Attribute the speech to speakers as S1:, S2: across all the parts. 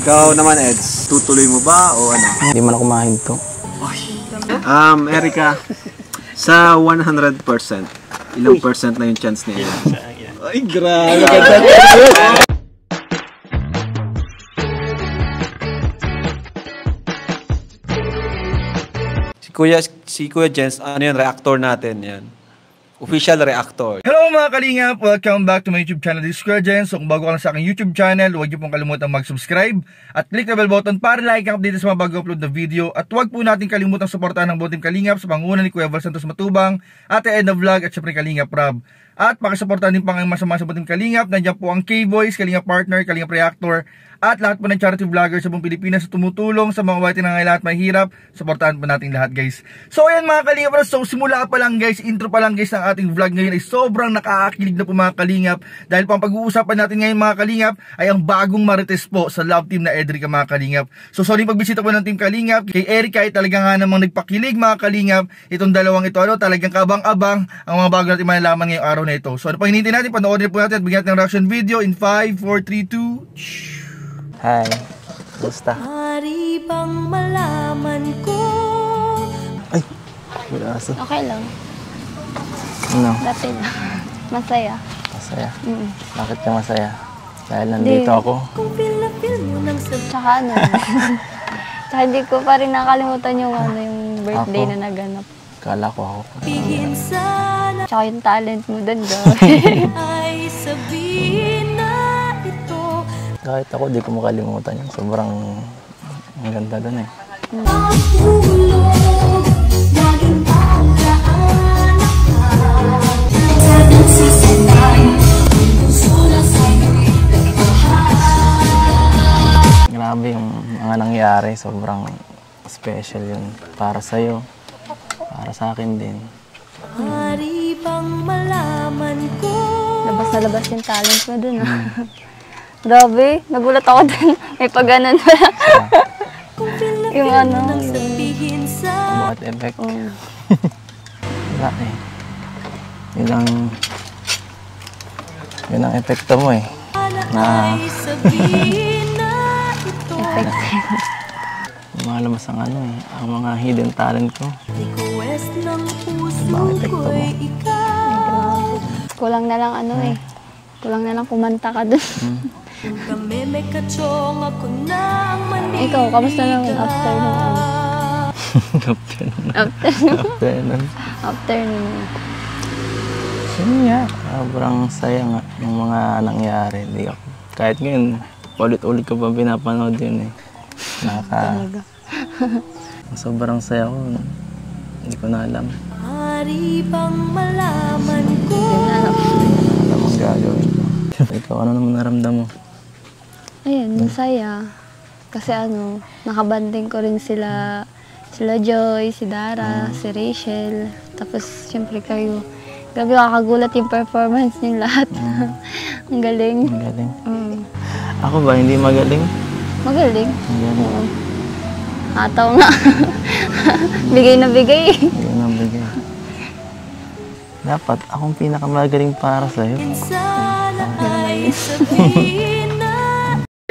S1: Ikaw naman, Eds, tutuloy mo ba o ano?
S2: Hindi man ako mahinto.
S1: Erica, sa 100%, ilang percent na yung chance niya? Ay, grabe. Si Kuya Jens, ano yun, reactor natin yan. Official reactor.
S3: Hello mga kalingap! Welcome back to my YouTube channel, this is Kuya Jens. So kung bago ka lang sa aking YouTube channel, huwag niyo pong kalimutan mag-subscribe at click the bell button para like ang update sa mga bago upload na video. At huwag po natin kalimutan suportahan ng buong team Kalingap sa panguna ni Kuya Val Santos Matubang, Ate Edna Vlog at syempre Kalingap Rob. At pakisuportahan din pa ang masama sa buong team Kalingap. Nandiyan po ang K-Boys, Kalingap Partner, Kalingap Reactor at lahat po ng charity vloggers sa buong Pilipinas na tumutulong sa mga white na ngailangan at mahirap. Suportahan po natin lahat, guys. So ayan mga Kalingap, so simula pa lang guys, intro pa lang guys ng ating vlog ngayon ay sobrang nakakakilig na po mga Kalingap. Dahil pang pag-uusapan natin ngayon mga Kalingap ay ang bagong marites po sa love team na Edrica mga Kalingap. So sorry pagbisita po ng team Kalingap kay Erica ay talaga nga namang nagpakilig mga Kalingap. Itong dalawang ito talagang kabang-abang ang mga bago natin malalaman ngayong araw na ito. So ano pang hinihintay natin, panoorin po natin at bigyan natin ng reaction video in 5, 4, 3, 2.
S2: Hi, gusta?
S4: Hari bang malaman ko?
S2: Ay, wala aso.
S4: Okay lang.
S2: Ano?
S4: Dati lang. Masaya.
S2: Masaya? Bakit ka masaya? Dahil nandito ako.
S4: Kung feel na feel mo nang sabi. Tsaka ano. Tsaka hindi ko pa rin nakalimutan yung ano, yung birthday
S2: Ako?
S4: na naganap.
S2: Kala ko ako.
S4: Pihin sana. Tsaka yung talent mo dun, gawin. Ay sabihin na ito.
S2: Kahit ako, di ko makalimutan yun. Sobrang ang ganda dun eh. Grabe yung mga nangyari. Sobrang special yun. Para sa'yo. Para sa akin din.
S4: Hari bang malaman ko? Labas na labas yung talent mo dun, ah. Grabe, nagulat ako dun. May pag-ganon pa. Yung ano,
S2: Buhat effect. Wala eh. Yun ang epekto mo eh. Na lumalabas ang ano eh. Ang mga hidden talent ko. Diba ang epekto mo?
S4: Kulang na lang ano eh. Kulang na lang kumanta ka dun. Ikaw, kamusta naman after nun? After nun.
S2: Yun nga, sobrang saya nga ng mga nangyari. Kahit ngayon, ulit-ulit ko pa pinapanood yun eh. Sobrang saya ko. Hindi ko na alam.
S4: Hari bang malaman ko?
S2: Alam ang gagawin ko. Ikaw, ano naman naramdam mo?
S4: Ayun, masaya. Kasi ano, nakabanding ko rin sila Joy, si Dara, si Rachel. Tapos, siyempre kayo. Grabe, kakagulat yung performance niyo lahat. Ang galing.
S2: Ang galing. Ako ba, hindi magaling?
S4: Magaling.
S2: Ang galing.
S4: Ataw nga. Bigay na bigay.
S2: Bigay na bigay. Dapat, akong pinakamagaling para sa'yo.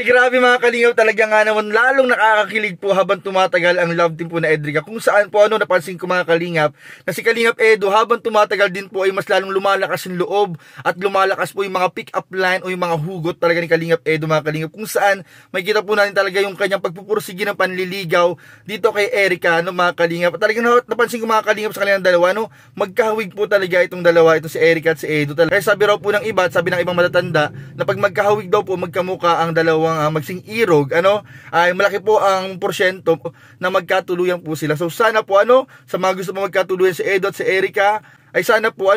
S3: Grabe mga Kalingap, talaga nga naman lalong nakakakilig po habang tumatagal ang love team po na Edrica. Kung saan po napansin ko mga Kalingap na si Kalingap Edo habang tumatagal din po ay mas lalong lumalakas yung loob at lumalakas po yung mga pick-up line o yung mga hugot talaga ni Kalingap Edo mga Kalingap. Kung saan may kita po natin talaga yung kanyang pagpupursige ng panliligaw dito kay Erica mga Kalingap. At talagang napansin ko mga Kalingap sa kanilang dalawa magkahawig po talaga itong dalawa, ito si Erica at si Edo. Kaya sabi raw po ng iba at sabi ng ibang matatanda na pag magkahawig daw po magkamuka ang dalawang magsing irog, ay malaki po ang porsyento na magkatuluyan po sila. So sana po sa mga gusto mo magkatuluyan si Edo at si Erica, ay sana po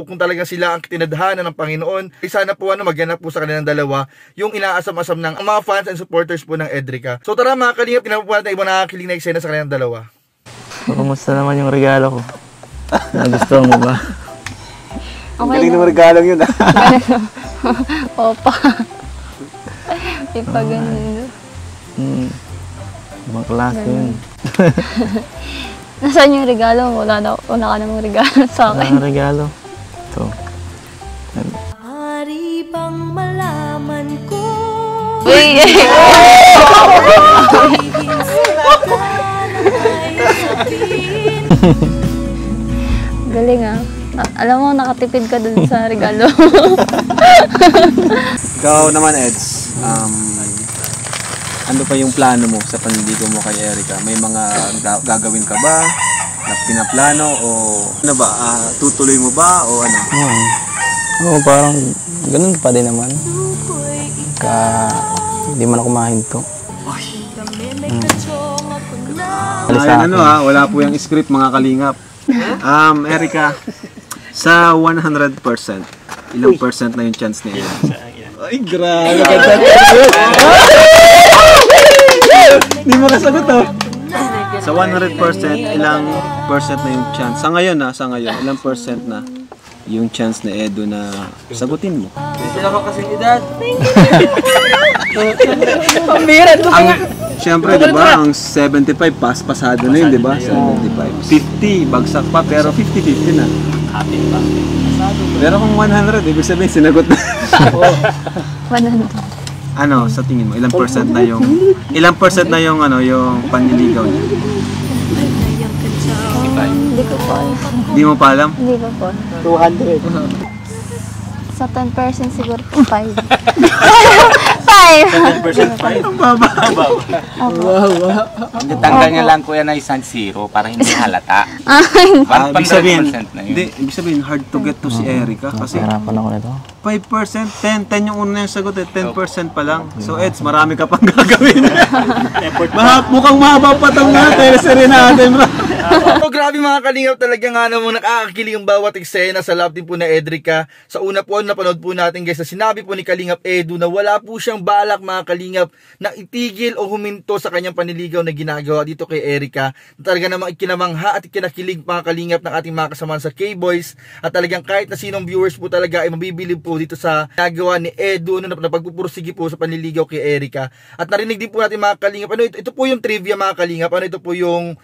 S3: kung talagang sila ang tinadhana ng Panginoon, ay sana po maghanap po sa kanilang dalawa yung inaasam-asam ng mga fans and supporters po ng Edrica. So tara mga Kalingap, tinapuan natin ibang nakakakilig na eksena sa kanilang dalawa.
S2: Kumusta naman yung regalo ko? Nagustuhan mo ba?
S1: Ang galing ng regalong yun.
S4: Opa. Ipagano.
S2: Ibang klase yun.
S4: Nasaan yung regalo? Wala ka namang regalo sa akin.
S2: Wala regalo. Ito.
S4: Hari bang malaman ko? Galing ah. Alam mo, nakatipid ka dun sa regalo.
S1: Ikaw naman, Eds, ano pa yung plano mo sa panliligaw mo kay Erica? May mga gagawin ka ba na pinaplano o ano ba? Tutuloy mo ba o ano?
S2: Oo, parang ganun pa din naman. Hindi man ako mahinto.
S1: Ayun, wala po yung script mga kalingap. Erica, sa 100%, ilang percent na yung chance niya? Ay, grabe. Hindi mo kasagot Sa 100%, ilang percent na yung chance? Sa ngayon, ilang percent na yung chance na Edo na sagutin mo?
S5: Sila ka kasi ni Dad.
S1: Siyempre, di ba, ang 75, pasado na yun, di ba? 75. 50, bagsak pa, pero 50-50 na. Pero kung 100, ibig sabihin, sinagot na.
S4: 100.
S1: Ano, sa tingin mo, ilang percent na yung yung panliligaw niya?
S4: Hindi ko po alam.
S1: Hindi mo pa alam?
S4: Hindi ko po.
S5: 200.
S4: Sa 10% siguro po 5. 5!
S5: 10% pa yun.
S1: Ang baba.
S5: Tanggal niya lang kuya na isang zero para hindi halata.
S1: Ibig sabihin,
S5: 100% na yun.
S1: ibig sabihin, hard to get to si Erica kasi
S2: Harapan ako nito.
S1: 5%, 10 yung una yung sagot 10% pa lang. So Eds, marami ka pang gagawin. Mukhang mahaba pa itong teleserye natin, bro.
S3: So grabe mga kalingap, talaga nga naman nakakakilig ang bawat eksena sa love team po na Edrica. Sa una po, napanood po natin guys, na sinabi po ni Kalingap Edu na wala po siyang balak mga kalingap na itigil o huminto sa kanyang paniligaw na ginagawa dito kay Erica. Talaga namang ikinamangha at ikinakilig mga kalingap ng ating mga kasamahan sa K-Boys. At talagang kahit na sinong viewers po talaga ay mabibilib po dito sa nagawa ni Edu na pagpupursige po sa panliligaw kay Erica. At narinig din po natin mga kalingap, ito po yung trivia mga kalingap, ito po yung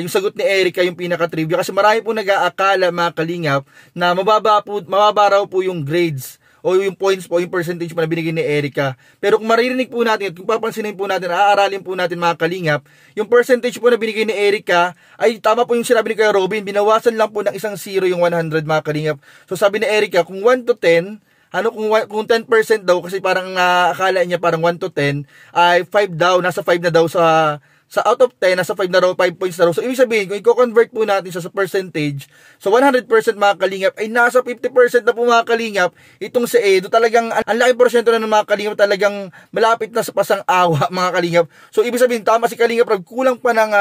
S3: sagot ni Erica, yung pinaka-trivia. Kasi marami po nag-aakala mga kalingap na mababa raw po yung grades o yung points po, yung percentage po na binigay ni Erica. Pero kung maririnig po natin at kung papansinin po natin, aaralin po natin mga kalingap, yung percentage po na binigay ni Erica ay tama po yung sinabi ni Kuya Robin, binawasan lang po ng isang 0 yung 100 mga kalingap. So sabi ni Erica, kung 1 to 10, kung 10% daw, kasi parang akala niya parang 1 to 10, ay 5 daw, nasa 5 na daw sa out of 10, nasa 5 na raw, 5 points na raw. So, ibig sabihin, kung i-convert po natin sa percentage, so 100% mga kalingap, ay nasa 50% na po mga kalingap, itong si Edo, talagang, ang laki porsyento na ng mga kalingap, talagang malapit na sa pasang-awa, mga kalingap. So, ibig sabihin, tama si Kalingap, kulang pa ng,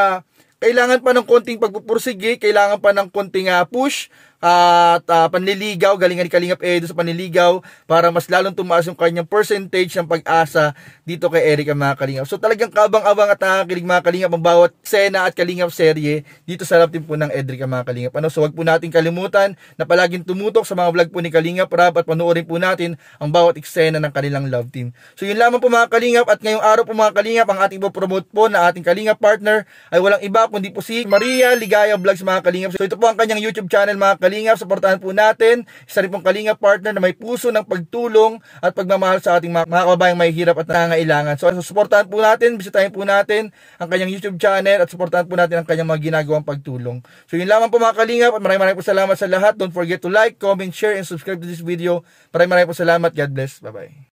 S3: kailangan pa ng konting pagpupursige, kailangan pa ng konting push, at panliligaw, galingan ni Kalingap Edo sa panliligaw para mas lalong tumaas yung kanyang percentage ng pag-asa dito kay Erica mga kalingap. So talagang kabang-abang at nakakilig mga kalingap ang bawat sena at kalingap serye dito sa love team po ng Edrica mga kalingap. So wag po natin kalimutan na palaging tumutok sa mga vlog po ni Kalingap Rab at panoorin po natin ang bawat eksena ng kanilang love team. So yun lamang po mga kalingap, at ngayong araw po mga kalingap, ang ating promote po na ating kalingap partner ay walang iba kundi po si Maria Ligaya Vlogs mga kalingap. So ito po ang kanyang YouTube channel mga kalingap, supportahan po natin. Isa rin pong kalingap partner na may puso ng pagtulong at pagmamahal sa ating mga kababayang may hirap at nangangailangan. So supportahan po natin, bisitahin po natin ang kanyang YouTube channel at supportahan po natin ang kanyang mga ginagawang pagtulong. So yun lamang po mga kalingap, at maraming po salamat sa lahat. Don't forget to like, comment, share, and subscribe to this video. Maraming po salamat. God bless. Bye-bye.